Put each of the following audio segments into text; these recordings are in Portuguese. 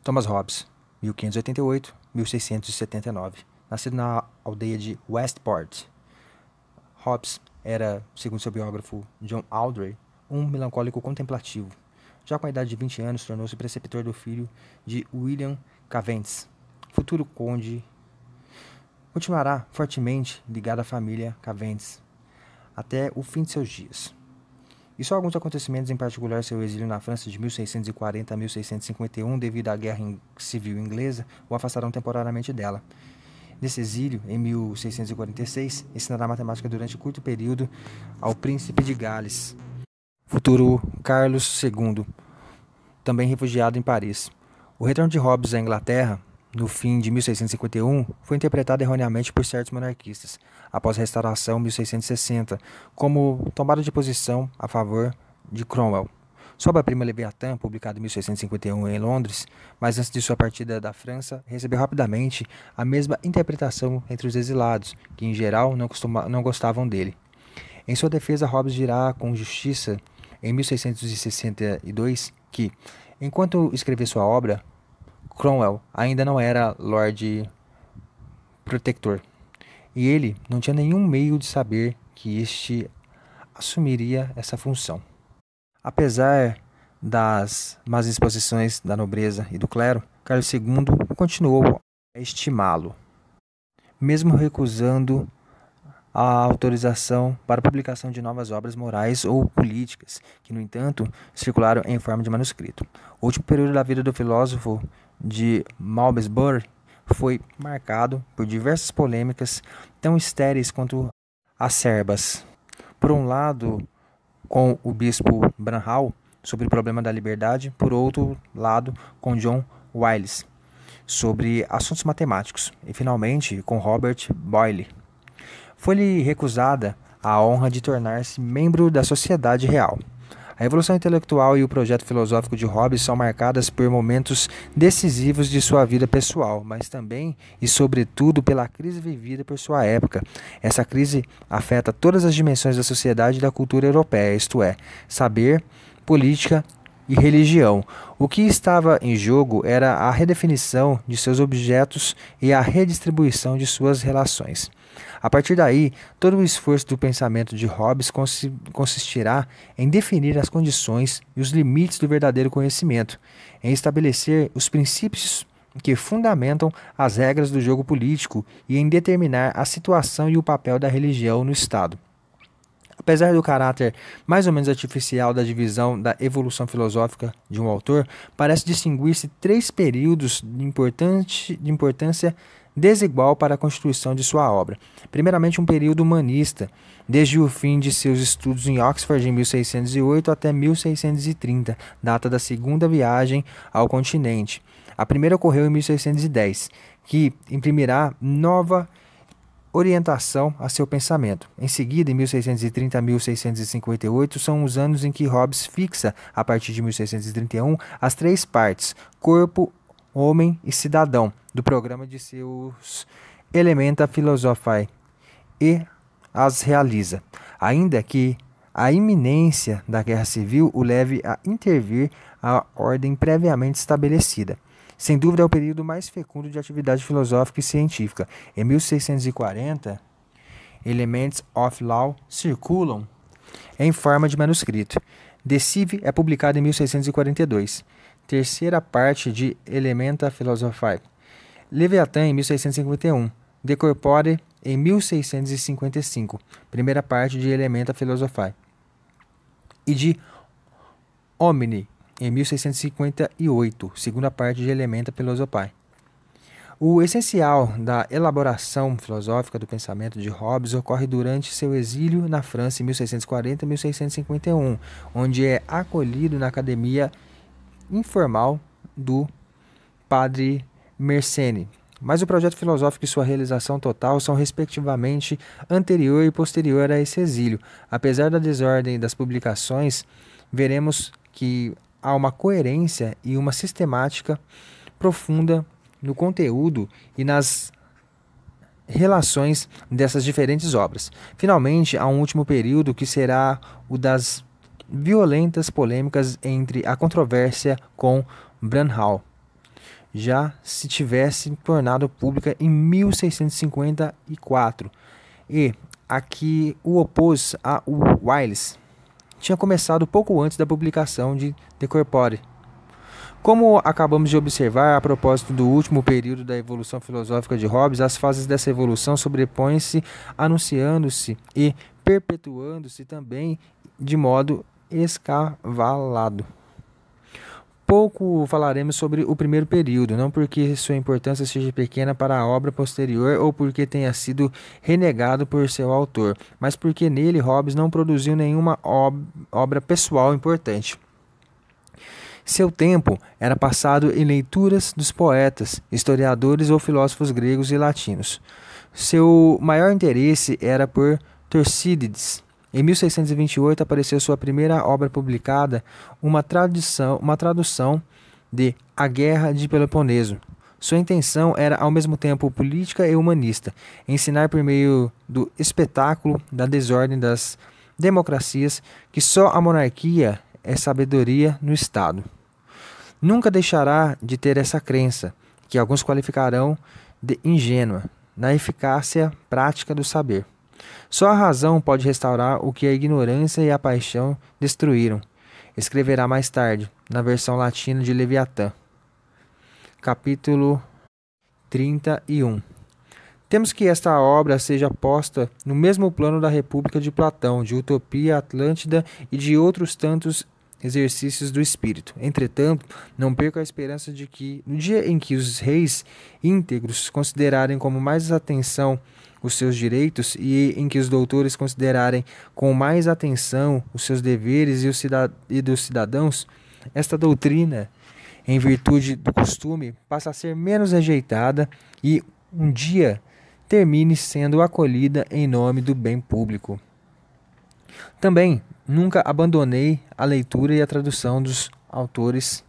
Thomas Hobbes, 1588-1679, nascido na aldeia de Westport. Hobbes era, segundo seu biógrafo John Awdry, um melancólico contemplativo. Já com a idade de 20 anos, tornou-se preceptor do filho de William Cavendish, futuro conde. Continuará fortemente ligado à família Cavendish até o fim de seus dias. E só alguns acontecimentos, em particular seu exílio na França de 1640 a 1651, devido à Guerra Civil Inglesa, o afastaram temporariamente dela. Nesse exílio, em 1646, ensinará matemática durante curto período ao príncipe de Gales, futuro Carlos II, também refugiado em Paris. O retorno de Hobbes à Inglaterra, no fim de 1651, foi interpretado erroneamente por certos monarquistas, após a Restauração 1660, como tomada de posição a favor de Cromwell. Sob a Prima Leviatã, publicada em 1651 em Londres, mas antes de sua partida da França, recebeu rapidamente a mesma interpretação entre os exilados, que em geral não gostavam dele. Em sua defesa, Hobbes dirá com justiça, em 1662, que, enquanto escrevia sua obra, Cromwell ainda não era Lord Protector, e ele não tinha nenhum meio de saber que este assumiria essa função. Apesar das más disposições da nobreza e do clero, Carlos II continuou a estimá-lo, mesmo recusando a autorização para a publicação de novas obras morais ou políticas, que, no entanto, circularam em forma de manuscrito. O último período da vida do filósofo de Malmesbury foi marcado por diversas polêmicas tão estéreis quanto acerbas. Por um lado, com o bispo Bramhall sobre o problema da liberdade, por outro lado, com John Willis sobre assuntos matemáticos, e finalmente com Robert Boyle. Foi-lhe recusada a honra de tornar-se membro da Sociedade Real. A evolução intelectual e o projeto filosófico de Hobbes são marcadas por momentos decisivos de sua vida pessoal, mas também e sobretudo pela crise vivida por sua época. Essa crise afeta todas as dimensões da sociedade e da cultura europeia, isto é, saber, política e religião. O que estava em jogo era a redefinição de seus objetos e a redistribuição de suas relações. A partir daí, todo o esforço do pensamento de Hobbes consistirá em definir as condições e os limites do verdadeiro conhecimento, em estabelecer os princípios que fundamentam as regras do jogo político e em determinar a situação e o papel da religião no Estado. Apesar do caráter mais ou menos artificial da divisão da evolução filosófica de um autor, parece distinguir-se três períodos de importância desigual para a constituição de sua obra. Primeiramente, um período humanista, desde o fim de seus estudos em Oxford em 1608 até 1630, data da segunda viagem ao continente. A primeira ocorreu em 1610, que imprimirá nova orientação a seu pensamento. Em seguida, em 1630 a 1658, são os anos em que Hobbes fixa, a partir de 1631, as três partes, corpo, homem e cidadão, do programa de seus Elementa Philosophiae, e as realiza, ainda que a iminência da guerra civil o leve a intervir a ordem previamente estabelecida. Sem dúvida é o período mais fecundo de atividade filosófica e científica. Em 1640, Elements of Law circulam em forma de manuscrito. De Cive é publicado em 1642. Terceira parte de Elementa Philosophiae. Leviatã em 1651. De Corpore em 1655. Primeira parte de Elementa Philosophiae. E de Omni em 1658, segunda parte de Elementa Philosophiae. O essencial da elaboração filosófica do pensamento de Hobbes ocorre durante seu exílio na França em 1640 e 1651, onde é acolhido na academia informal do padre Mersenne. Mas o projeto filosófico e sua realização total são respectivamente anterior e posterior a esse exílio. Apesar da desordem das publicações, veremos que há uma coerência e uma sistemática profunda no conteúdo e nas relações dessas diferentes obras. Finalmente, há um último período que será o das violentas polêmicas entre a controvérsia com Bramhall. já se tivesse tornado pública em 1654, e a que o opôs a Wiles tinha começado pouco antes da publicação de De Corpore. Como acabamos de observar a propósito do último período da evolução filosófica de Hobbes, as fases dessa evolução sobrepõem-se, anunciando-se e perpetuando-se também de modo escavalado. Pouco falaremos sobre o primeiro período, não porque sua importância seja pequena para a obra posterior ou porque tenha sido renegado por seu autor, mas porque nele Hobbes não produziu nenhuma obra pessoal importante. Seu tempo era passado em leituras dos poetas, historiadores ou filósofos gregos e latinos. Seu maior interesse era por Tucídides. Em 1628 apareceu sua primeira obra publicada, uma tradução de A Guerra de Peloponeso. Sua intenção era ao mesmo tempo política e humanista, ensinar por meio do espetáculo da desordem das democracias que só a monarquia é sabedoria no Estado. Nunca deixará de ter essa crença, que alguns qualificarão de ingênua, na eficácia prática do saber. Só a razão pode restaurar o que a ignorância e a paixão destruíram. Escreverá mais tarde, na versão latina de Leviatã. Capítulo 31. Temos que esta obra seja posta no mesmo plano da República de Platão, de Utopia Atlântida e de outros tantos exercícios do espírito. Entretanto, não perca a esperança de que, no dia em que os reis íntegros considerarem com mais atenção os seus direitos e em que os doutores considerarem com mais atenção os seus deveres e dos cidadãos, esta doutrina, em virtude do costume, passa a ser menos rejeitada e, um dia, termine sendo acolhida em nome do bem público. Também nunca abandonei a leitura e a tradução dos autores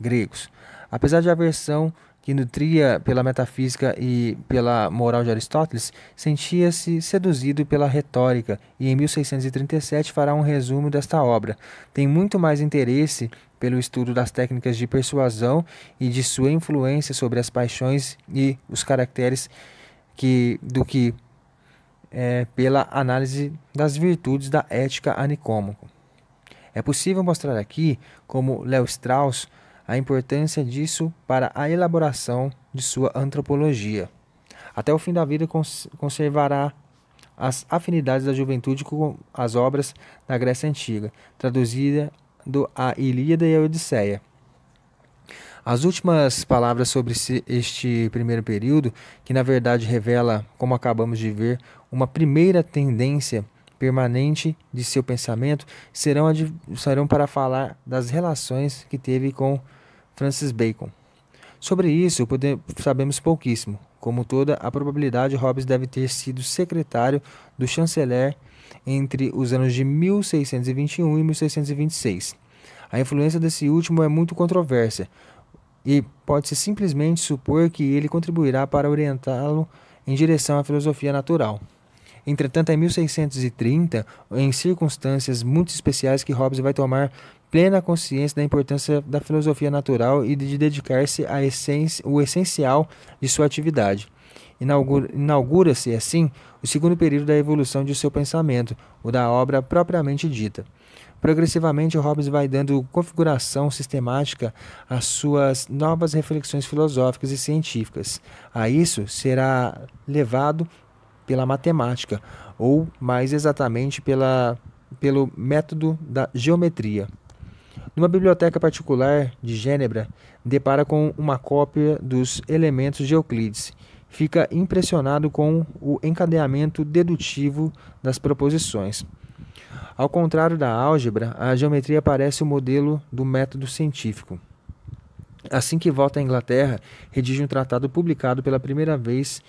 gregos. Apesar de aversão que nutria pela metafísica e pela moral de Aristóteles, sentia-se seduzido pela retórica e em 1637 fará um resumo desta obra. Tem muito mais interesse pelo estudo das técnicas de persuasão e de sua influência sobre as paixões e os caracteres do que pela análise das virtudes da ética a Nicômaco. É possível mostrar aqui, como Léo Strauss, a importância disso para a elaboração de sua antropologia. Até o fim da vida conservará as afinidades da juventude com as obras da Grécia Antiga, traduzida a Ilíada e a Odisseia. As últimas palavras sobre este primeiro período, que na verdade revela, como acabamos de ver, uma primeira tendência permanente de seu pensamento, serão para falar das relações que teve com Francis Bacon. Sobre isso, sabemos pouquíssimo. Como toda a probabilidade, Hobbes deve ter sido secretário do chanceler entre os anos de 1621 e 1626. A influência desse último é muito controversa, e pode-se simplesmente supor que ele contribuirá para orientá-lo em direção à filosofia natural. Entretanto, em 1630, em circunstâncias muito especiais, que Hobbes vai tomar plena consciência da importância da filosofia natural e de dedicar-se ao essencial de sua atividade. Inaugura-se, assim, o segundo período da evolução de seu pensamento, o da obra propriamente dita. Progressivamente, Hobbes vai dando configuração sistemática às suas novas reflexões filosóficas e científicas. A isso será levado pela matemática, ou mais exatamente pelo método da geometria. Numa biblioteca particular de Gênebra, depara com uma cópia dos elementos de Euclides. Fica impressionado com o encadeamento dedutivo das proposições. Ao contrário da álgebra, a geometria parece o modelo do método científico. Assim que volta à Inglaterra, redige um tratado publicado pela primeira vez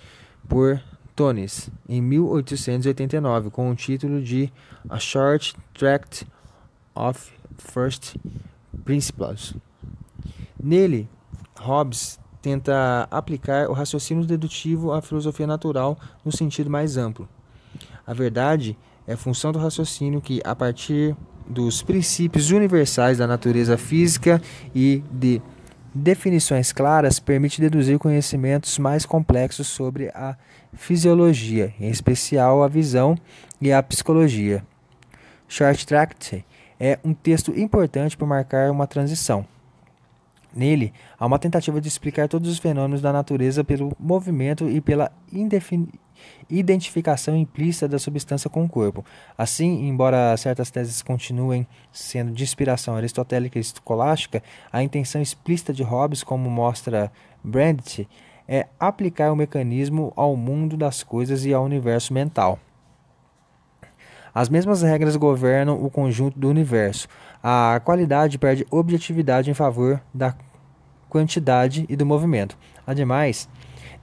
por Tones, em 1889, com o título de A Short Tract of First Principles. Nele, Hobbes tenta aplicar o raciocínio dedutivo à filosofia natural no sentido mais amplo. A verdade é função do raciocínio que, a partir dos princípios universais da natureza física e de definições claras permite deduzir conhecimentos mais complexos sobre a fisiologia, em especial a visão e a psicologia. Short Tract é um texto importante para marcar uma transição. Nele, há uma tentativa de explicar todos os fenômenos da natureza pelo movimento e pela identificação implícita da substância com o corpo. Assim, embora certas teses continuem sendo de inspiração aristotélica e escolástica, a intenção explícita de Hobbes, como mostra Brandt, é aplicar o mecanismo ao mundo das coisas e ao universo mental. As mesmas regras governam o conjunto do universo. A qualidade perde objetividade em favor da quantidade e do movimento. Ademais,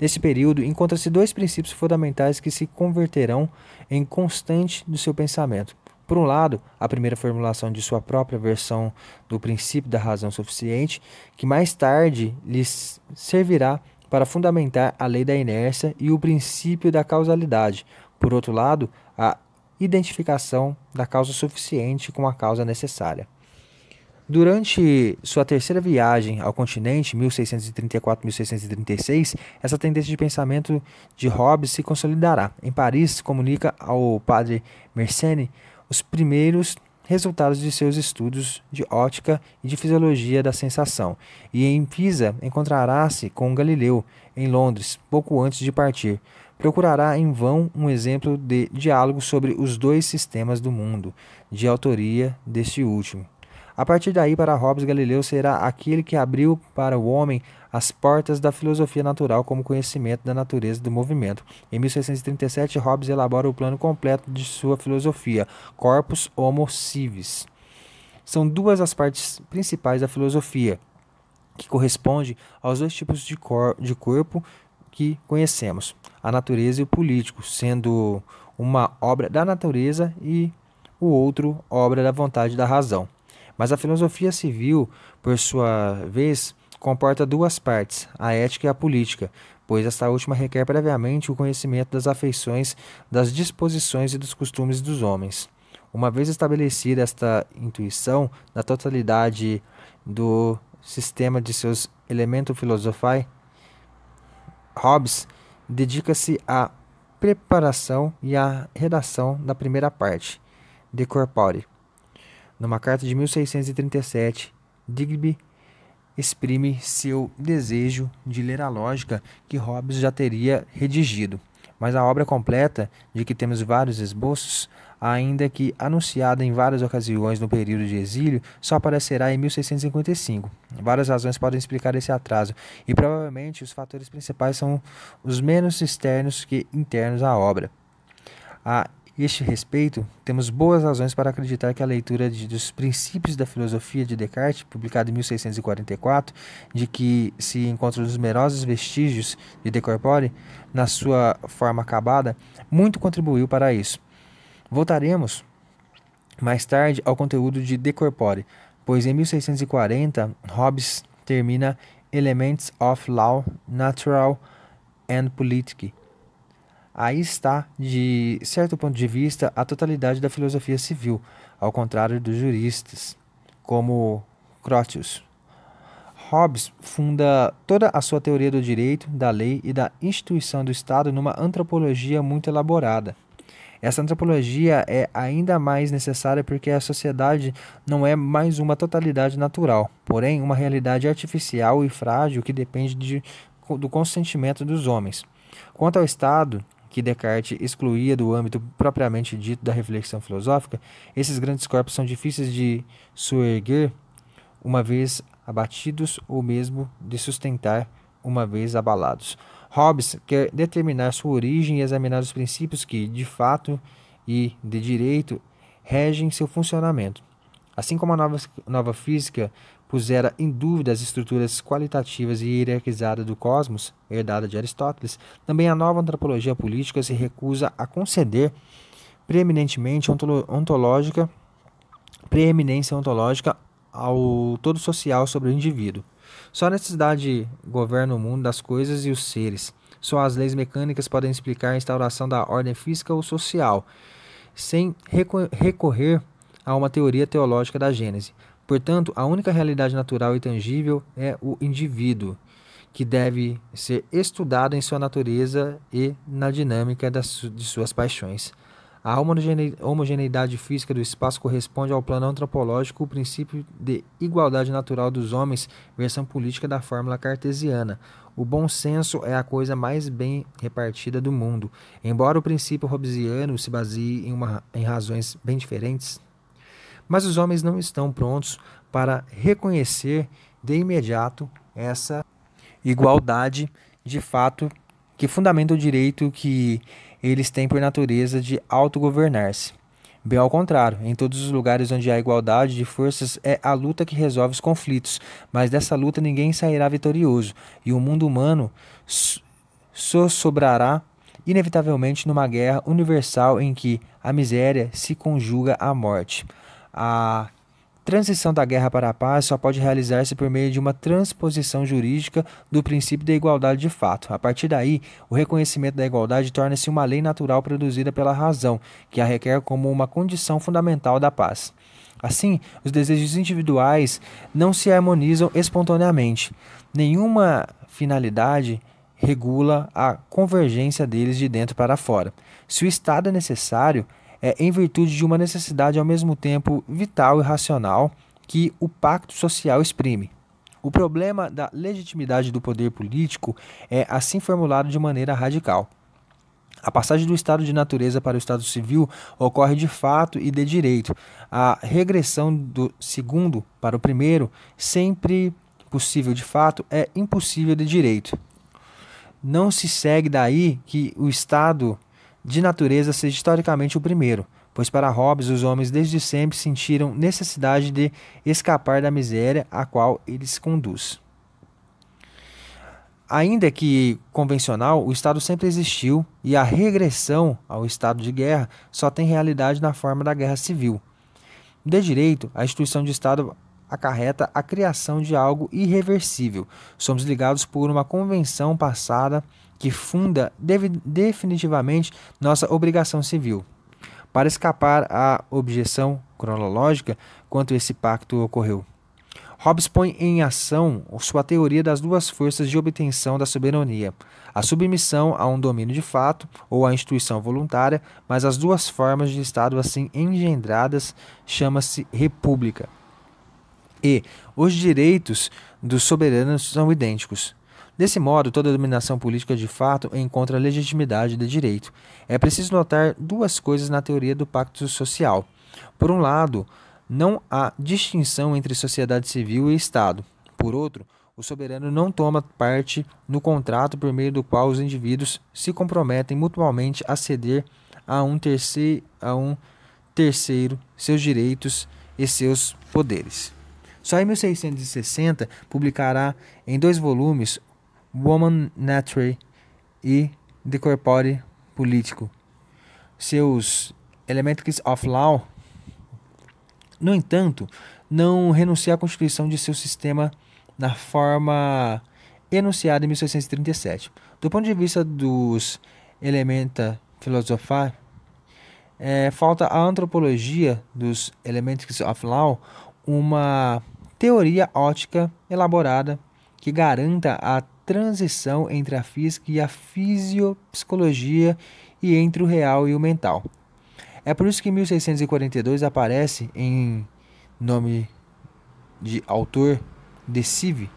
nesse período, encontram-se dois princípios fundamentais que se converterão em constante do seu pensamento. Por um lado, a primeira formulação de sua própria versão do princípio da razão suficiente, que mais tarde lhes servirá para fundamentar a lei da inércia e o princípio da causalidade. Por outro lado, a identificação da causa suficiente com a causa necessária. Durante sua terceira viagem ao continente, 1634-1636, essa tendência de pensamento de Hobbes se consolidará. Em Paris, comunica ao padre Mersenne os primeiros resultados de seus estudos de ótica e de fisiologia da sensação, e em Pisa encontrará-se com Galileu, em Londres, pouco antes de partir. Procurará em vão um exemplo de diálogo sobre os dois sistemas do mundo, de autoria deste último. A partir daí, para Hobbes, Galileu será aquele que abriu para o homem as portas da filosofia natural como conhecimento da natureza do movimento. Em 1637, Hobbes elabora o plano completo de sua filosofia, Corpus Homo Civis. São duas as partes principais da filosofia, que corresponde aos dois tipos de corpo que conhecemos, a natureza e o político, sendo uma obra da natureza e o outro obra da vontade e da razão. Mas a filosofia civil, por sua vez, comporta duas partes, a ética e a política, pois esta última requer previamente o conhecimento das afeições, das disposições e dos costumes dos homens. Uma vez estabelecida esta intuição da totalidade do sistema de seus elementos filosofai, Hobbes dedica-se à preparação e à redação da primeira parte, De Corpore. Numa carta de 1637, Digby exprime seu desejo de ler a lógica que Hobbes já teria redigido, mas a obra completa, de que temos vários esboços, ainda que anunciada em várias ocasiões no período de exílio, só aparecerá em 1655. Várias razões podem explicar esse atraso, e provavelmente os fatores principais são os menos externos que internos à obra. A este respeito, temos boas razões para acreditar que a leitura dos Princípios da Filosofia de Descartes, publicada em 1644, de que se encontram os numerosos vestígios de De Corpore, na sua forma acabada, muito contribuiu para isso. Voltaremos mais tarde ao conteúdo de De Corpore, pois em 1640 Hobbes termina Elements of Law, Natural and Politic. Aí está, de certo ponto de vista, a totalidade da filosofia civil, ao contrário dos juristas, como Crotius. Hobbes funda toda a sua teoria do direito, da lei e da instituição do Estado numa antropologia muito elaborada. Essa antropologia é ainda mais necessária porque a sociedade não é mais uma totalidade natural, porém uma realidade artificial e frágil que depende do consentimento dos homens. Quanto ao Estado, que Descartes excluía do âmbito propriamente dito da reflexão filosófica, esses grandes corpos são difíceis de soerguer uma vez abatidos ou mesmo de sustentar uma vez abalados. Hobbes quer determinar sua origem e examinar os princípios que, de fato e de direito, regem seu funcionamento. Assim como a nova física pusera em dúvida as estruturas qualitativas e hierarquizadas do cosmos, herdada de Aristóteles, também a nova antropologia política se recusa a conceder preeminência ontológica ao todo social sobre o indivíduo. Só a necessidade governa o mundo das coisas e os seres. Só as leis mecânicas podem explicar a instauração da ordem física ou social, sem recorrer a uma teoria teológica da Gênese. Portanto, a única realidade natural e tangível é o indivíduo, que deve ser estudado em sua natureza e na dinâmica de suas paixões. A homogeneidade física do espaço corresponde ao plano antropológico, o princípio de igualdade natural dos homens, versão política da fórmula cartesiana. O bom senso é a coisa mais bem repartida do mundo. Embora o princípio hobbesiano se baseie em razões bem diferentes, mas os homens não estão prontos para reconhecer de imediato essa igualdade de fato que fundamenta o direito que eles têm por natureza de autogovernar-se. Bem ao contrário, em todos os lugares onde há igualdade de forças é a luta que resolve os conflitos, mas dessa luta ninguém sairá vitorioso, e o mundo humano sobrará inevitavelmente numa guerra universal em que a miséria se conjuga à morte. A transição da guerra para a paz só pode realizar-se por meio de uma transposição jurídica do princípio da igualdade de fato. A partir daí, o reconhecimento da igualdade torna-se uma lei natural produzida pela razão, que a requer como uma condição fundamental da paz. Assim, os desejos individuais não se harmonizam espontaneamente. Nenhuma finalidade regula a convergência deles de dentro para fora. Se o Estado é necessário, é em virtude de uma necessidade ao mesmo tempo vital e racional que o pacto social exprime. O problema da legitimidade do poder político é assim formulado de maneira radical. A passagem do estado de natureza para o estado civil ocorre de fato e de direito. A regressão do segundo para o primeiro, sempre possível de fato, é impossível de direito. Não se segue daí que o estado de natureza seja historicamente o primeiro, pois para Hobbes os homens desde sempre sentiram necessidade de escapar da miséria a qual ele se conduz. Ainda que convencional, o Estado sempre existiu e a regressão ao estado de guerra só tem realidade na forma da guerra civil. De direito, a instituição de Estado acarreta a criação de algo irreversível. Somos ligados por uma convenção passada que funda definitivamente nossa obrigação civil. Para escapar à objeção cronológica quanto esse pacto ocorreu, Hobbes põe em ação sua teoria das duas forças de obtenção da soberania, a submissão a um domínio de fato ou a instituição voluntária, mas as duas formas de Estado assim engendradas chama-se república. E os direitos dos soberanos são idênticos. Desse modo, toda dominação política de fato encontra legitimidade de direito. É preciso notar duas coisas na teoria do pacto social. Por um lado, não há distinção entre sociedade civil e Estado. Por outro, o soberano não toma parte no contrato por meio do qual os indivíduos se comprometem mutuamente a ceder a um terceiro seus direitos e seus poderes. Só em 1660 publicará em 2 volumes Woman Nature e The Corpore Politico, seus Elements of Law. No entanto, não renuncia à constituição de seu sistema na forma enunciada em 1637. Do ponto de vista dos Elementa Philosophiae, falta à antropologia dos Elements of Law uma teoria ótica elaborada que garanta a transição entre a física e a fisiopsicologia e entre o real e o mental. É por isso que em 1642 aparece, em nome de autor, De Cive,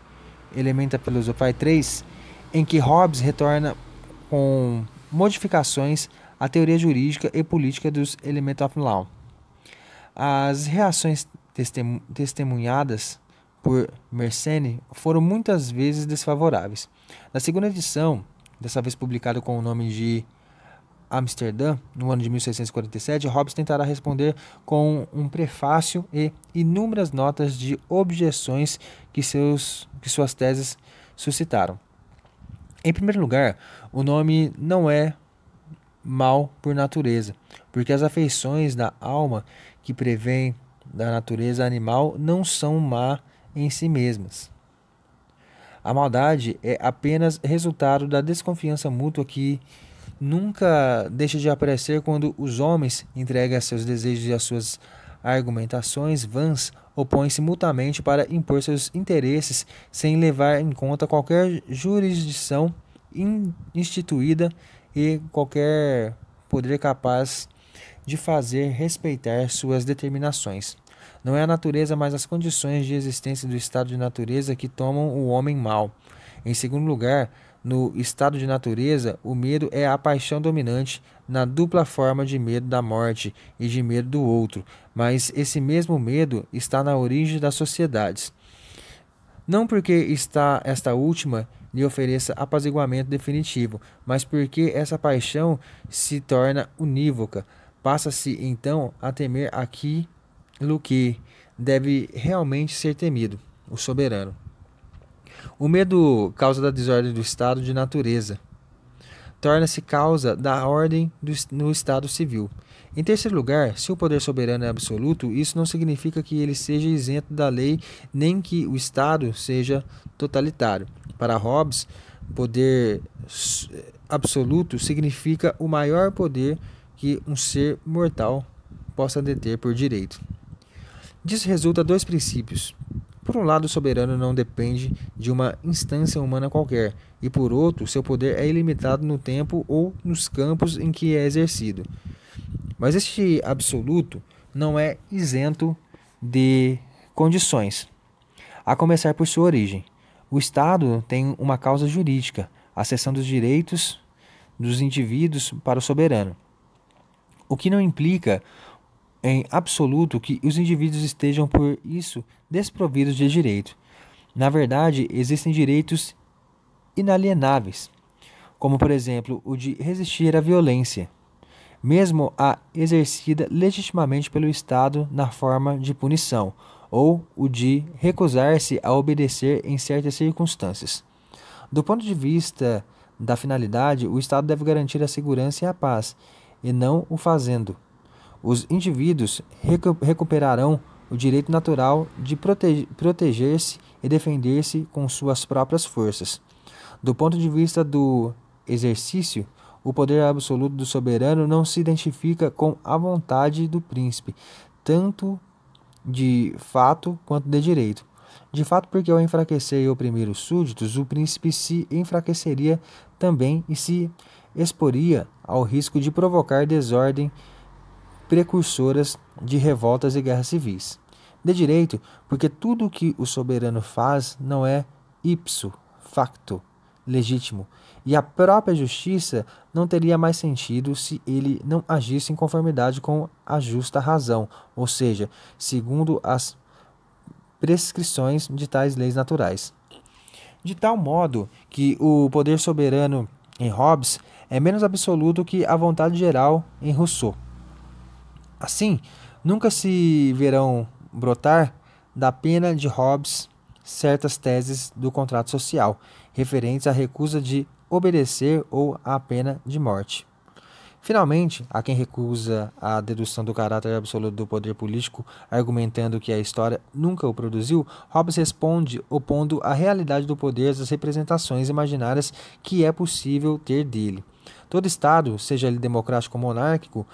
Elementa Philosophiae 3, em que Hobbes retorna com modificações à teoria jurídica e política dos Elements of Law. As reações testemunhadas por Mersenne foram muitas vezes desfavoráveis. Na segunda edição, dessa vez publicada com o nome de Amsterdã, no ano de 1647, Hobbes tentará responder com um prefácio e inúmeras notas de objeções que suas teses suscitaram. Em primeiro lugar, o nome não é mal por natureza, porque as afeições da alma que prevêm da natureza animal não são má em si mesmas. A maldade é apenas resultado da desconfiança mútua que nunca deixa de aparecer quando os homens entregam a seus desejos e as suas argumentações vãs opõem-se mutuamente para impor seus interesses sem levar em conta qualquer jurisdição instituída e qualquer poder capaz de fazer respeitar suas determinações. Não é a natureza, mas as condições de existência do estado de natureza que tomam o homem mau. Em segundo lugar, no estado de natureza, o medo é a paixão dominante na dupla forma de medo da morte e de medo do outro, mas esse mesmo medo está na origem das sociedades. Não porque esta última lhe ofereça apaziguamento definitivo, mas porque essa paixão se torna unívoca. Passa-se então a temer aquilo que deve realmente ser temido, o soberano. O medo, causa da desordem do estado de natureza, torna-se causa da ordem no estado civil. Em terceiro lugar, se o poder soberano é absoluto, isso não significa que ele seja isento da lei, nem que o estado seja totalitário. Para Hobbes, poder absoluto significa o maior poder que um ser mortal possa deter por direito. Disso resulta dois princípios. Por um lado, o soberano não depende de uma instância humana qualquer, e por outro, seu poder é ilimitado no tempo ou nos campos em que é exercido. Mas este absoluto não é isento de condições, a começar por sua origem. O Estado tem uma causa jurídica, a cessão dos direitos dos indivíduos para o soberano, o que não implica em absoluto que os indivíduos estejam por isso desprovidos de direito. Na verdade, existem direitos inalienáveis, como por exemplo o de resistir à violência, mesmo a exercida legitimamente pelo Estado na forma de punição, ou o de recusar-se a obedecer em certas circunstâncias. Do ponto de vista da finalidade, o Estado deve garantir a segurança e a paz, e não o fazendo. Os indivíduos recuperarão o direito natural de proteger-se e defender-se com suas próprias forças. Do ponto de vista do exercício, o poder absoluto do soberano não se identifica com a vontade do príncipe, tanto de fato quanto de direito. De fato, porque ao enfraquecer e oprimir os súditos, o príncipe se enfraqueceria também e se exporia ao risco de provocar desordem precursoras de revoltas e guerras civis. De direito, porque tudo o que o soberano faz não é ipso facto legítimo, e a própria justiça não teria mais sentido se ele não agisse em conformidade com a justa razão, ou seja, segundo as prescrições de tais leis naturais. De tal modo que o poder soberano em Hobbes é menos absoluto que a vontade geral em Rousseau. Assim, nunca se verão brotar da pena de Hobbes certas teses do contrato social, referentes à recusa de obedecer ou à pena de morte. Finalmente, há quem recusa a dedução do caráter absoluto do poder político, argumentando que a história nunca o produziu. Hobbes responde opondo a realidade do poder às representações imaginárias que é possível ter dele. Todo Estado, seja ele democrático ou monárquico,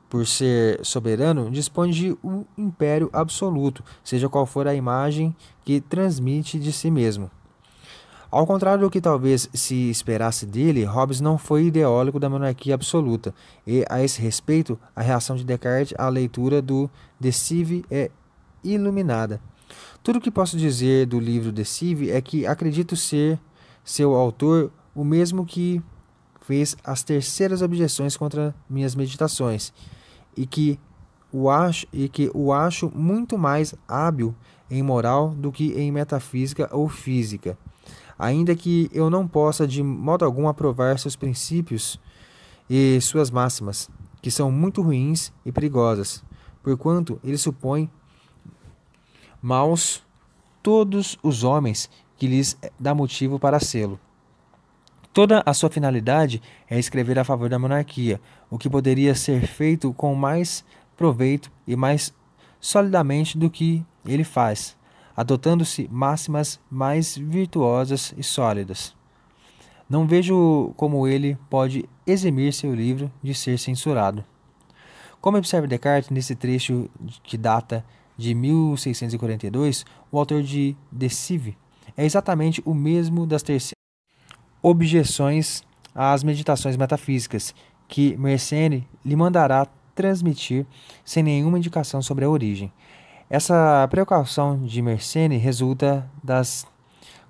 por ser soberano, dispõe de um império absoluto, seja qual for a imagem que transmite de si mesmo. Ao contrário do que talvez se esperasse dele, Hobbes não foi ideólogo da monarquia absoluta, e, a esse respeito, a reação de Descartes à leitura do De Cive é iluminada. Tudo o que posso dizer do livro De Cive é que acredito ser seu autor o mesmo que fez as terceiras objeções contra minhas meditações, e que o acho muito mais hábil em moral do que em metafísica ou física. Ainda que eu não possa de modo algum aprovar seus princípios e suas máximas, que são muito ruins e perigosas, porquanto ele supõe maus todos os homens que lhes dá motivo para sê-lo. Toda a sua finalidade é escrever a favor da monarquia, o que poderia ser feito com mais proveito e mais solidamente do que ele faz, adotando-se máximas mais virtuosas e sólidas. Não vejo como ele pode eximir seu livro de ser censurado. Como observa Descartes nesse trecho que data de 1642, o autor de The Sieve é exatamente o mesmo das terceiras objeções às meditações metafísicas, que Mersenne lhe mandará transmitir sem nenhuma indicação sobre a origem. Essa precaução de Mersenne resulta das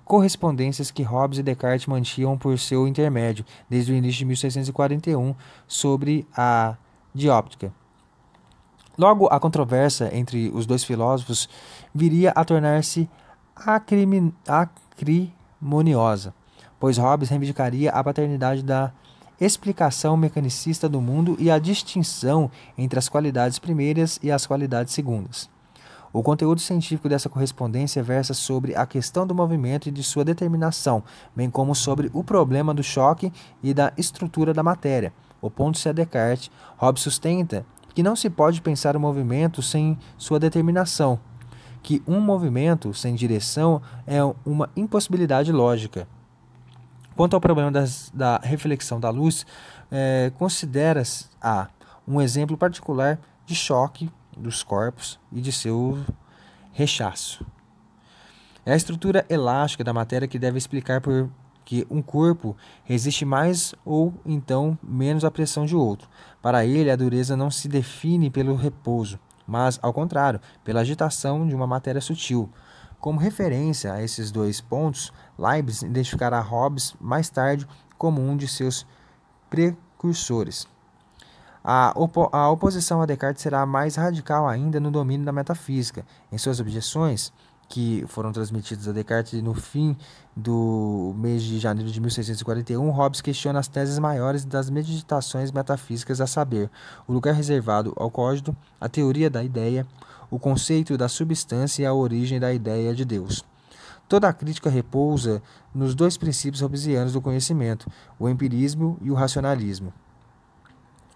correspondências que Hobbes e Descartes mantinham por seu intermédio, desde o início de 1641, sobre a dióptica. Logo, a controvérsia entre os dois filósofos viria a tornar-se acrimoniosa, pois Hobbes reivindicaria a paternidade da explicação mecanicista do mundo e a distinção entre as qualidades primeiras e as qualidades segundas. O conteúdo científico dessa correspondência versa sobre a questão do movimento e de sua determinação, bem como sobre o problema do choque e da estrutura da matéria. Opondo-se a Descartes, Hobbes sustenta que não se pode pensar o movimento sem sua determinação, que um movimento sem direção é uma impossibilidade lógica. Quanto ao problema da reflexão da luz, considera-se um exemplo particular de choque dos corpos e de seu rechaço. É a estrutura elástica da matéria que deve explicar por que um corpo resiste mais ou então menos à pressão de outro. Para ele, a dureza não se define pelo repouso, mas, ao contrário, pela agitação de uma matéria sutil. Como referência a esses dois pontos, Leibniz identificará Hobbes mais tarde como um de seus precursores. A oposição a Descartes será mais radical ainda no domínio da metafísica. Em suas objeções, que foram transmitidas a Descartes no fim do mês de janeiro de 1641, Hobbes questiona as teses maiores das meditações metafísicas, a saber, o lugar reservado ao cogito, a teoria da ideia, o conceito da substância e a origem da ideia de Deus. Toda a crítica repousa nos dois princípios hobbesianos do conhecimento, o empirismo e o racionalismo.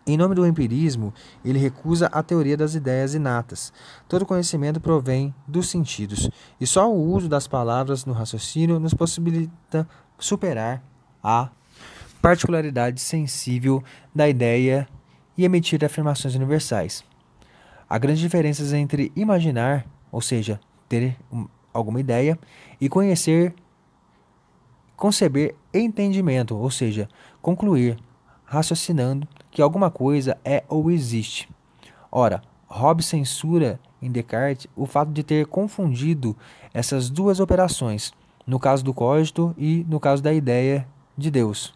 Em nome do empirismo, ele recusa a teoria das ideias inatas. Todo conhecimento provém dos sentidos, e só o uso das palavras no raciocínio nos possibilita superar a particularidade sensível da ideia e emitir afirmações universais. Há grandes diferenças entre imaginar, ou seja, ter alguma ideia, e conceber entendimento, ou seja, concluir, raciocinando que alguma coisa é ou existe. Ora, Hobbes censura em Descartes o fato de ter confundido essas duas operações, no caso do cogito e no caso da ideia de Deus.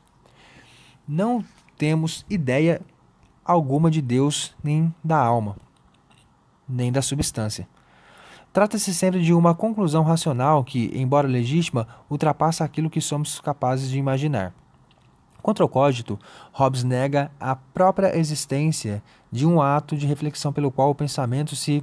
Não temos ideia alguma de Deus, nem da alma, nem da substância. Trata-se sempre de uma conclusão racional que, embora legítima, ultrapassa aquilo que somos capazes de imaginar. Contra o cogito, Hobbes nega a própria existência de um ato de reflexão pelo qual o pensamento se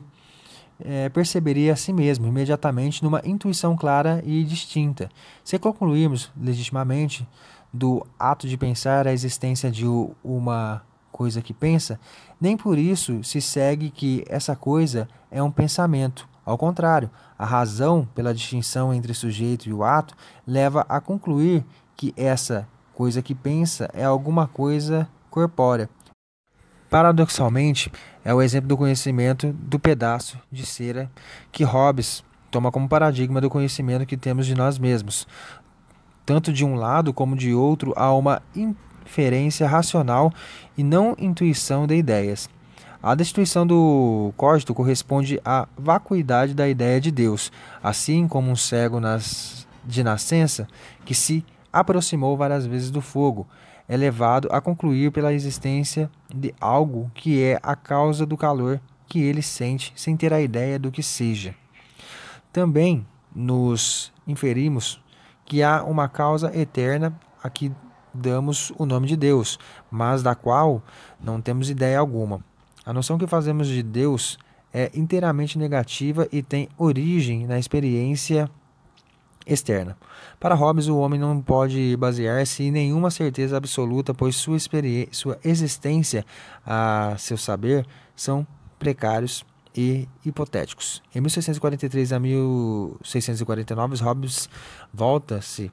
perceberia a si mesmo imediatamente numa intuição clara e distinta. Se concluirmos legitimamente do ato de pensar a existência de uma coisa que pensa, nem por isso se segue que essa coisa é um pensamento. Ao contrário, a razão pela distinção entre o sujeito e o ato leva a concluir que essa coisa que pensa é alguma coisa corpórea. Paradoxalmente, é o exemplo do conhecimento do pedaço de cera que Hobbes toma como paradigma do conhecimento que temos de nós mesmos. Tanto de um lado como de outro há uma inferência racional e não intuição de ideias. A destituição do cogito corresponde à vacuidade da ideia de Deus, assim como um cego de nascença que se aproximou várias vezes do fogo, é levado a concluir pela existência de algo que é a causa do calor que ele sente, sem ter a ideia do que seja. Também nos inferimos que há uma causa eterna a que damos o nome de Deus, mas da qual não temos ideia alguma. A noção que fazemos de Deus é inteiramente negativa e tem origem na experiência externa. Para Hobbes, o homem não pode basear-se em nenhuma certeza absoluta, pois sua existência, seu saber, são precários e hipotéticos. Em 1643 a 1649, Hobbes volta-se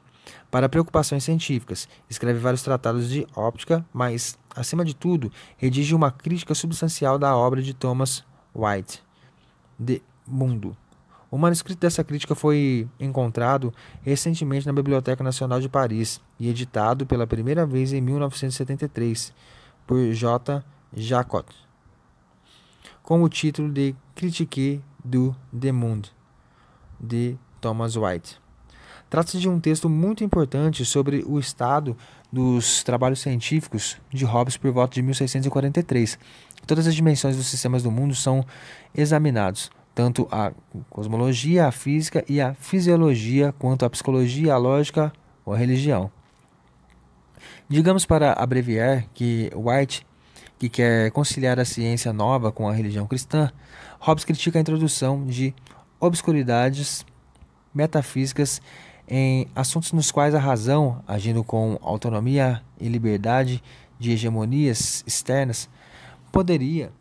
para preocupações científicas, escreve vários tratados de óptica, mas, acima de tudo, redige uma crítica substancial da obra de Thomas White, The Mundo. O manuscrito dessa crítica foi encontrado recentemente na Biblioteca Nacional de Paris e editado pela primeira vez em 1973 por J. Jacot, com o título de Critique du Monde, de Thomas White. Trata-se de um texto muito importante sobre o estado dos trabalhos científicos de Hobbes por volta de 1643. Todas as dimensões dos sistemas do mundo são examinados, tanto a cosmologia, a física e a fisiologia, quanto a psicologia, a lógica ou a religião. Digamos, para abreviar, que White, que quer conciliar a ciência nova com a religião cristã, Hobbes critica a introdução de obscuridades metafísicas em assuntos nos quais a razão, agindo com autonomia e liberdade de hegemonias externas, poderia,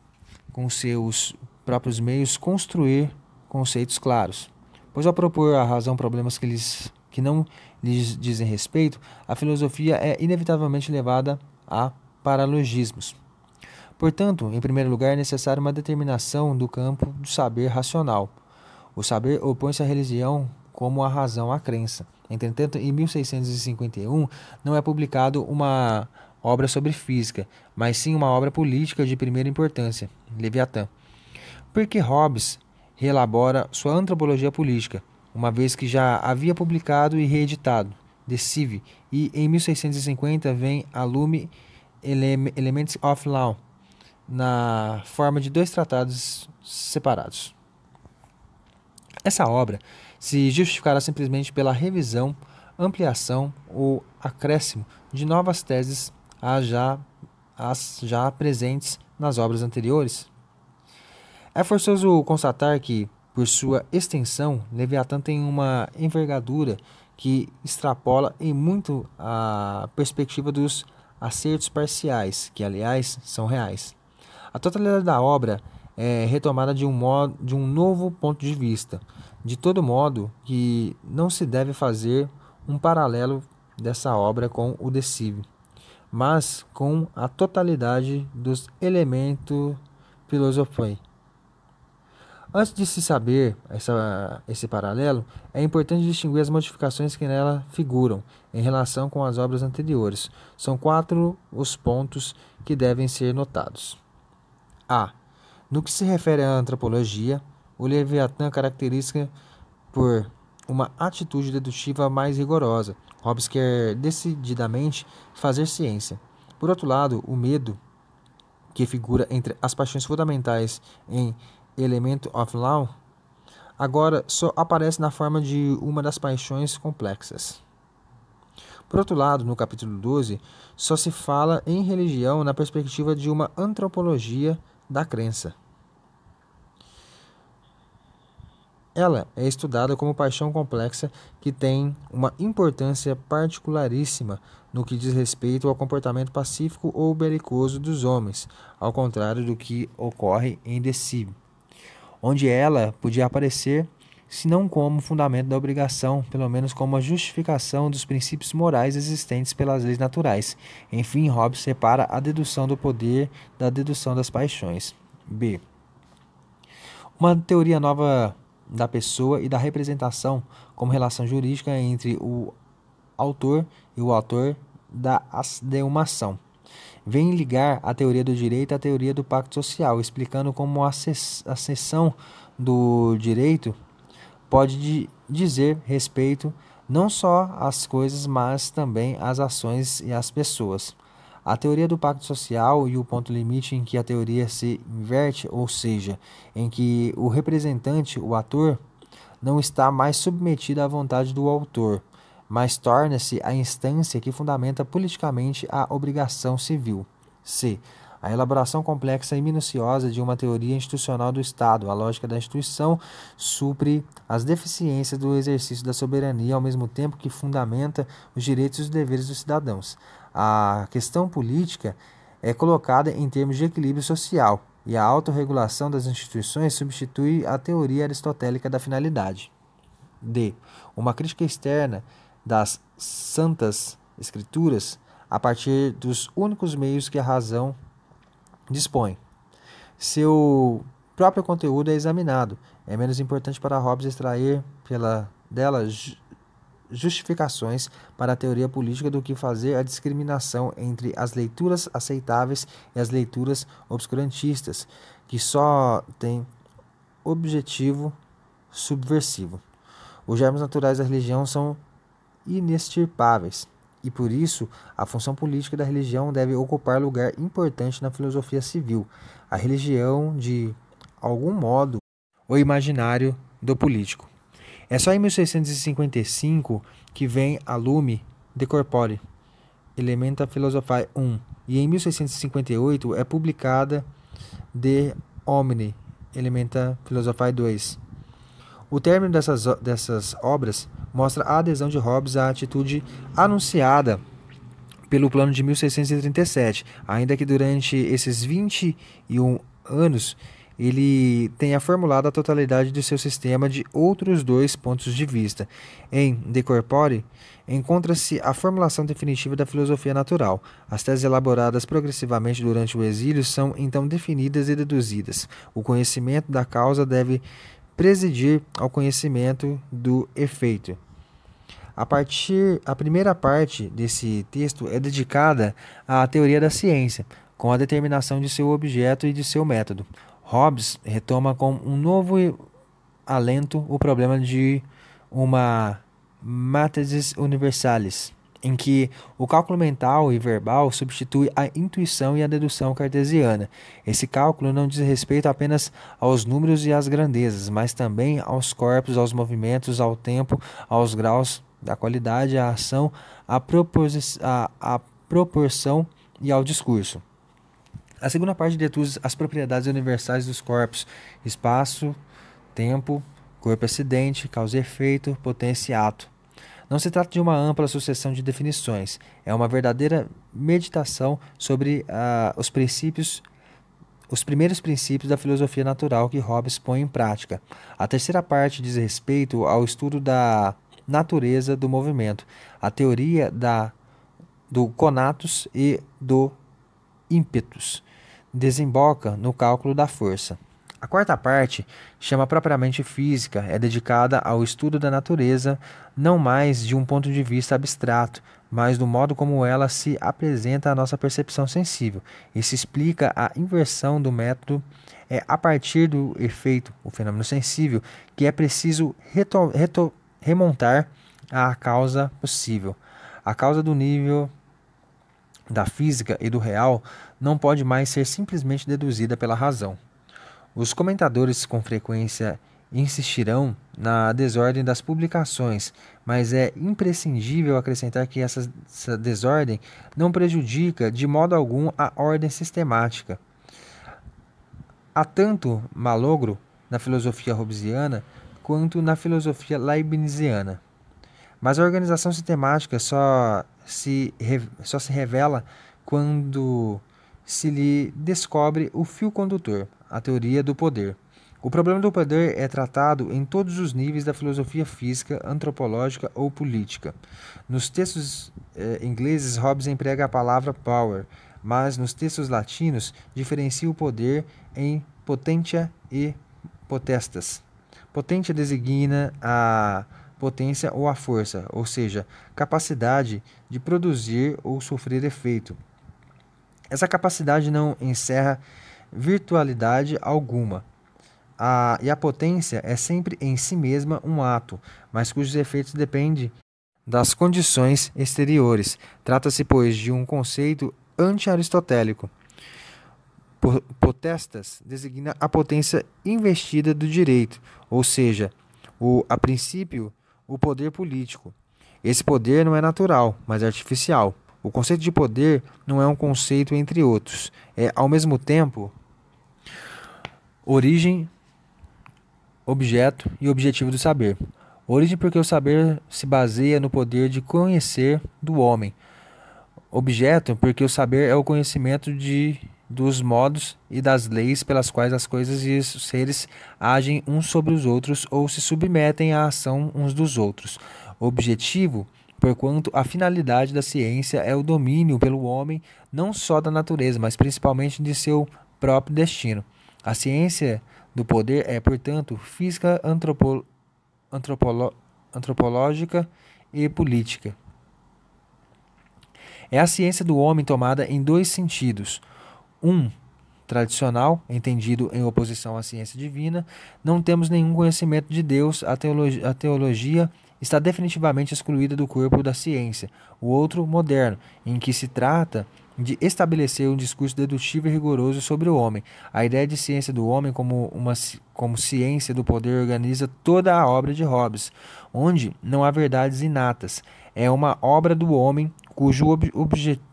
com seus próprios meios, construir conceitos claros. Pois ao propor à razão problemas que não lhes dizem respeito, a filosofia é inevitavelmente levada a paralogismos. Portanto, em primeiro lugar, é necessária uma determinação do campo do saber racional. O saber opõe-se à religião como a razão à crença. Entretanto, em 1651, não é publicado uma obra sobre física, mas sim uma obra política de primeira importância, Leviatã. Porque Hobbes reelabora sua antropologia política, uma vez que já havia publicado e reeditado De Cive, e em 1650 vem a lume Elements of Law, na forma de 2 tratados separados. Essa obra se justificará simplesmente pela revisão, ampliação ou acréscimo de novas teses às já presentes nas obras anteriores. É forçoso constatar que, por sua extensão, Leviatã tem uma envergadura que extrapola em muito a perspectiva dos acertos parciais, que, aliás, são reais. A totalidade da obra é retomada de um novo ponto de vista, de todo modo que não se deve fazer um paralelo dessa obra com o De Cive, mas com a totalidade dos elementos filosofais. Antes de se saber esse paralelo, é importante distinguir as modificações que nela figuram em relação com as obras anteriores. São 4 os pontos que devem ser notados. A. No que se refere à antropologia, o Leviatã caracteriza por uma atitude dedutiva mais rigorosa. Hobbes quer decididamente fazer ciência. Por outro lado, o medo, que figura entre as paixões fundamentais em Element of Law, agora só aparece na forma de uma das paixões complexas. Por outro lado, no capítulo 12, só se fala em religião na perspectiva de uma antropologia da crença. Ela é estudada como paixão complexa que tem uma importância particularíssima no que diz respeito ao comportamento pacífico ou belicoso dos homens, ao contrário do que ocorre em De Cive, onde ela podia aparecer, se não como fundamento da obrigação, pelo menos como a justificação dos princípios morais existentes pelas leis naturais. Enfim, Hobbes separa a dedução do poder da dedução das paixões. B. Uma teoria nova da pessoa e da representação como relação jurídica entre o autor e o autor de uma ação. Vem ligar a teoria do direito à teoria do pacto social, explicando como a cessão do direito pode dizer respeito não só às coisas, mas também às ações e às pessoas. A teoria do pacto social e o ponto limite em que a teoria se inverte, ou seja, em que o representante, o ator, não está mais submetido à vontade do autor, mas torna-se a instância que fundamenta politicamente a obrigação civil. C. A elaboração complexa e minuciosa de uma teoria institucional do Estado. A lógica da instituição supre as deficiências do exercício da soberania, ao mesmo tempo que fundamenta os direitos e os deveres dos cidadãos. A questão política é colocada em termos de equilíbrio social, e a autorregulação das instituições substitui a teoria aristotélica da finalidade. D. Uma crítica externa das santas escrituras a partir dos únicos meios que a razão dispõe. Seu próprio conteúdo é examinado. É menos importante para Hobbes extrair dela justificações para a teoria política do que fazer a discriminação entre as leituras aceitáveis e as leituras obscurantistas, que só têm objetivo subversivo. Os germes naturais da religião são inextirpáveis, e por isso a função política da religião deve ocupar lugar importante na filosofia civil. A religião, de algum modo, o imaginário do político. É só em 1655 que vem a lume De Corpore, Elementa Philosophiae I, e em 1658 é publicada De Homine, Elementa Philosophiae II. O término dessas obras mostra a adesão de Hobbes à atitude anunciada pelo plano de 1637, ainda que durante esses 21 anos ele tenha formulado a totalidade do seu sistema de outros dois pontos de vista. Em De Corpore, encontra-se a formulação definitiva da filosofia natural. As teses elaboradas progressivamente durante o exílio são então definidas e deduzidas. O conhecimento da causa deve presidir ao conhecimento do efeito. A primeira parte desse texto é dedicada à teoria da ciência, com a determinação de seu objeto e de seu método. Hobbes retoma com um novo alento o problema de uma mathesis universalis, em que o cálculo mental e verbal substitui a intuição e a dedução cartesiana. Esse cálculo não diz respeito apenas aos números e às grandezas, mas também aos corpos, aos movimentos, ao tempo, aos graus da qualidade, à ação, à proporção e ao discurso. A segunda parte deduz as propriedades universais dos corpos: espaço, tempo, corpo-acidente, causa e efeito, potência e ato. Não se trata de uma ampla sucessão de definições, é uma verdadeira meditação sobre os primeiros princípios da filosofia natural que Hobbes põe em prática. A terceira parte diz respeito ao estudo da natureza do movimento, a teoria do conatus e do ímpetus. Desemboca no cálculo da força. A quarta parte, chama propriamente física, é dedicada ao estudo da natureza, não mais de um ponto de vista abstrato, mas do modo como ela se apresenta à nossa percepção sensível. Isso explica a inversão do método. É a partir do efeito, o fenômeno sensível, que é preciso remontar à causa possível. A causa do nível da física e do real não pode mais ser simplesmente deduzida pela razão. Os comentadores com frequência insistirão na desordem das publicações, mas é imprescindível acrescentar que essa desordem não prejudica de modo algum a ordem sistemática. Há tanto malogro na filosofia hobbesiana quanto na filosofia leibniziana. Mas a organização sistemática só se revela quando se lhe descobre o fio condutor, a teoria do poder. O problema do poder é tratado em todos os níveis da filosofia física, antropológica ou política. Nos textos ingleses, Hobbes emprega a palavra power, mas nos textos latinos diferencia o poder em potentia e potestas. Potentia designa a potência ou a força, ou seja, capacidade de produzir ou sofrer efeito. Essa capacidade não encerra virtualidade alguma. E a potência é sempre em si mesma um ato, mas cujos efeitos dependem das condições exteriores. Trata-se, pois, de um conceito anti-aristotélico. Potestas designa a potência investida do direito, ou seja, a princípio, o poder político. Esse poder não é natural, mas artificial. O conceito de poder não é um conceito entre outros. É, ao mesmo tempo, origem, objeto e objetivo do saber. Origem porque o saber se baseia no poder de conhecer do homem. Objeto porque o saber é o conhecimento dos modos e das leis pelas quais as coisas e os seres agem uns sobre os outros ou se submetem à ação uns dos outros. Objetivo, porquanto a finalidade da ciência é o domínio pelo homem não só da natureza, mas principalmente de seu próprio destino. A ciência do poder é, portanto, física antropológica e política. É a ciência do homem tomada em dois sentidos. Um, tradicional, entendido em oposição à ciência divina. Não temos nenhum conhecimento de Deus. A teologia está definitivamente excluída do corpo da ciência. O outro, moderno, em que se trata de estabelecer um discurso dedutivo e rigoroso sobre o homem. A ideia de ciência do homem como ciência do poder organiza toda a obra de Hobbes, onde não há verdades inatas. É uma obra do homem cujo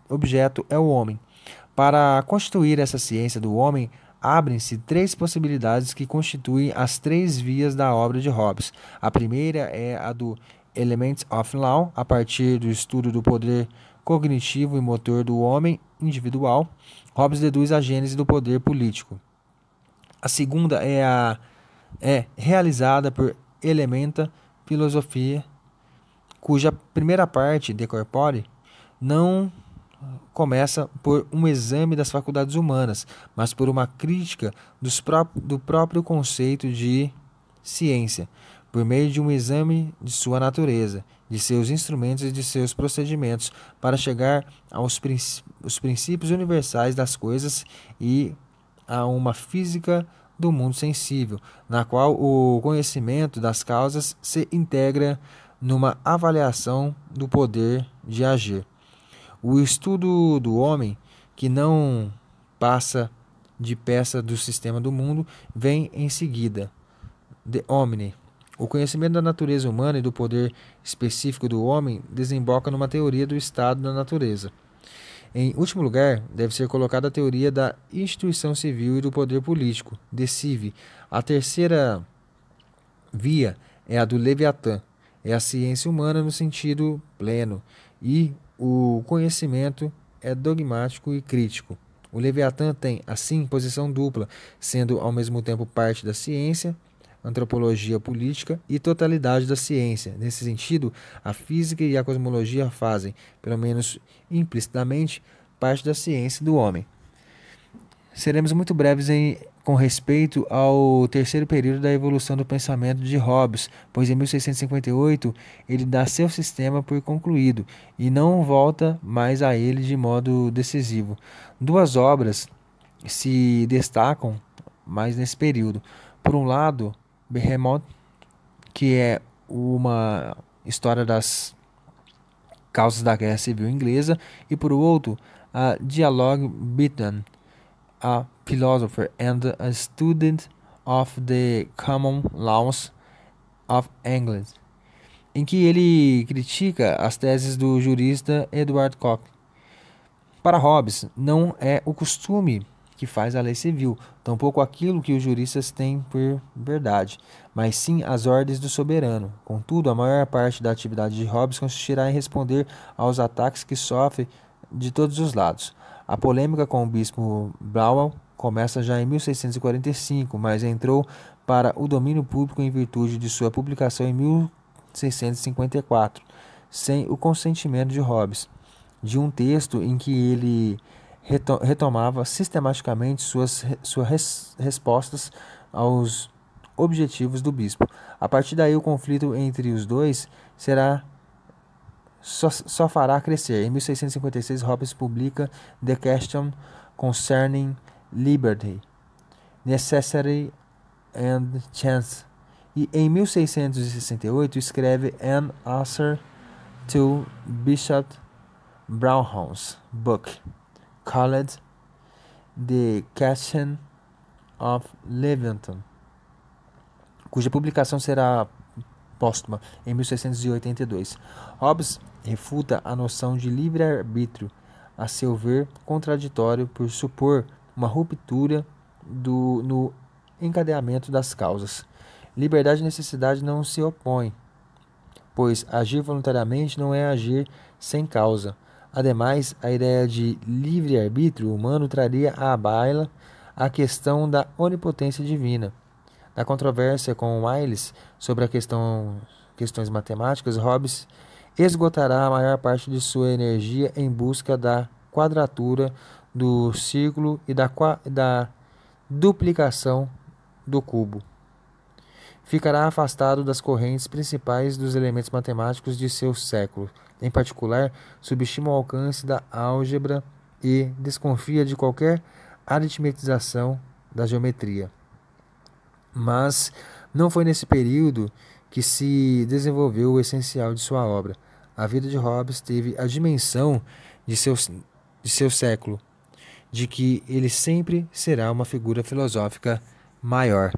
objeto é o homem. Para constituir essa ciência do homem, abrem-se três possibilidades que constituem as três vias da obra de Hobbes. A primeira é a do Elements of Law, a partir do estudo do poder cognitivo e motor do homem individual. Hobbes deduz a gênese do poder político. A segunda é realizada por Elementa Filosofia, cuja primeira parte, De Corpore, não começa por um exame das faculdades humanas, mas por uma crítica do próprio conceito de ciência, por meio de um exame de sua natureza, de seus instrumentos e de seus procedimentos, para chegar aos os princípios universais das coisas e a uma física do mundo sensível, na qual o conhecimento das causas se integra numa avaliação do poder de agir. O estudo do homem, que não passa de peça do sistema do mundo, vem em seguida. De homine. O conhecimento da natureza humana e do poder específico do homem desemboca numa teoria do estado da natureza. Em último lugar, deve ser colocada a teoria da instituição civil e do poder político, de Cive. A terceira via é a do Leviatã, é a ciência humana no sentido pleno, e o conhecimento é dogmático e crítico. O Leviatã tem, assim, posição dupla, sendo ao mesmo tempo parte da ciência, antropologia política e totalidade da ciência. Nesse sentido, a física e a cosmologia fazem, pelo menos implicitamente, parte da ciência do homem. Seremos muito breves com respeito ao terceiro período da evolução do pensamento de Hobbes, pois em 1658 ele dá seu sistema por concluído e não volta mais a ele de modo decisivo. Duas obras se destacam mais nesse período. Por um lado, Behemoth, que é uma história das causas da Guerra Civil Inglesa, e por outro, a Dialogue Between a Philosopher and a Student of the Common Laws of England, em que ele critica as teses do jurista Edward Coke. Para Hobbes, não é o costume que faz a lei civil, tampouco aquilo que os juristas têm por verdade, mas sim as ordens do soberano. Contudo, a maior parte da atividade de Hobbes consistirá em responder aos ataques que sofre de todos os lados. A polêmica com o bispo Brougham começa já em 1645, mas entrou para o domínio público em virtude de sua publicação em 1654, sem o consentimento de Hobbes, de um texto em que ele retomava sistematicamente suas respostas aos objetivos do bispo. A partir daí, o conflito entre os dois só fará crescer. Em 1656, Hobbes publica The Question Concerning Liberty, Necessity and Chance, e em 1668 escreve An Answer to Bishop Brownham's book, called The Question of Leviathan, cuja publicação será póstuma em 1682. Hobbes refuta a noção de livre-arbítrio, a seu ver contraditório por supor uma ruptura no encadeamento das causas. Liberdade e necessidade não se opõem, pois agir voluntariamente não é agir sem causa. Ademais, a ideia de livre-arbítrio humano traria à baila a questão da onipotência divina. Na controvérsia com Wiles sobre a questões matemáticas, Hobbes esgotará a maior parte de sua energia em busca da quadratura do círculo e da duplicação do cubo. Ficará afastado das correntes principais dos elementos matemáticos de seu século. Em particular, subestima o alcance da álgebra e desconfia de qualquer aritmetização da geometria. Mas não foi nesse período que se desenvolveu o essencial de sua obra. A vida de Hobbes teve a dimensão de seu século, de que ele sempre será uma figura filosófica maior.